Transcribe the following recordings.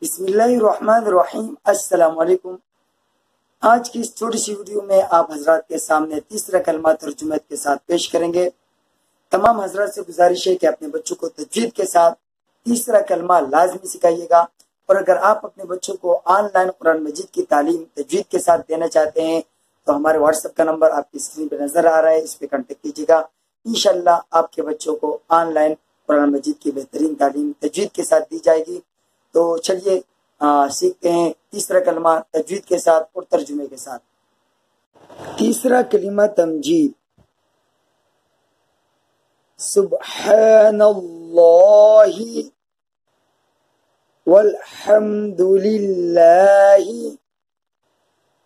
بسم اللہ الرحمن الرحیم۔ السلام علیکم۔ آج کی اس چھوٹی سی ویڈیو میں آپ حضرات کے سامنے تیسرا کلمہ ترجمت کے ساتھ پیش کریں گے۔ تمام حضرات سے گزارش ہے کہ اپنے بچوں کو تجوید کے ساتھ تیسرا کلمہ لازمی سکھائیے گا، اور اگر آپ اپنے بچوں کو آن لائن قرآن مجید کی تعلیم تجوید کے ساتھ دینا چاہتے ہیں تو ہمارے واٹس ایپ کا نمبر آپ کی اسکرین پہ نظر آ رہا ہے، اس پہ کانٹیکٹ کیجیے گا۔ انشاءاللہ آپ کے بچوں کو آن لائن قرآن مجید کی بہترین تعلیم تجوید کے ساتھ دی جائے گی۔ تو چلیے سیکھتے ہیں تیسرا کلمہ تجوید کے ساتھ اور ترجمے کے ساتھ۔ تیسرا کلمہ تمجید۔ سبحان اللہ والحمد للہ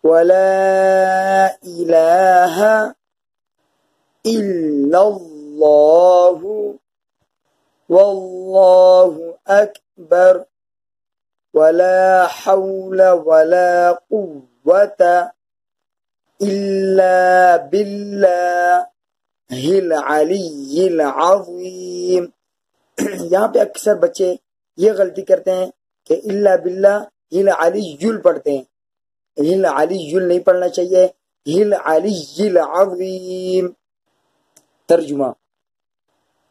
ولا الہ الا اللہ واللہ اکبر ولا حول ولا قوة إلا بالله العلی العظیم۔ یہاں پہ اکثر بچے یہ غلطی کرتے ہیں کہ الا باللہ العلی پڑھتے ہیں، العلی نہیں پڑھنا چاہیے، العلی العظیم۔ ترجمہ: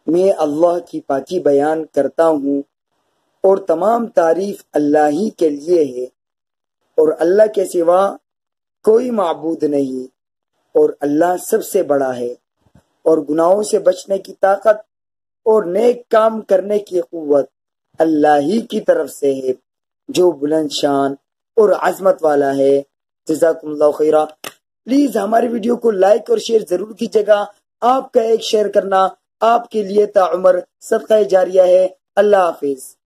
میں اللہ کی پاکی بیان کرتا ہوں اور تمام تعریف اللہ ہی کے لیے ہے، اور اللہ کے سوا کوئی معبود نہیں، اور اللہ سب سے بڑا ہے، اور گناہوں سے بچنے کی طاقت اور نیک کام کرنے کی قوت اللہ ہی کی طرف سے ہے جو بلند شان اور عظمت والا ہے۔ جزاکم اللہ خیرہ۔ پلیز ہماری ویڈیو کو لائک اور شیئر ضرور کیجیے گا۔ آپ کا ایک شیئر کرنا آپ کے لیے تا عمر صدقہ جاریہ ہے۔ اللہ حافظ۔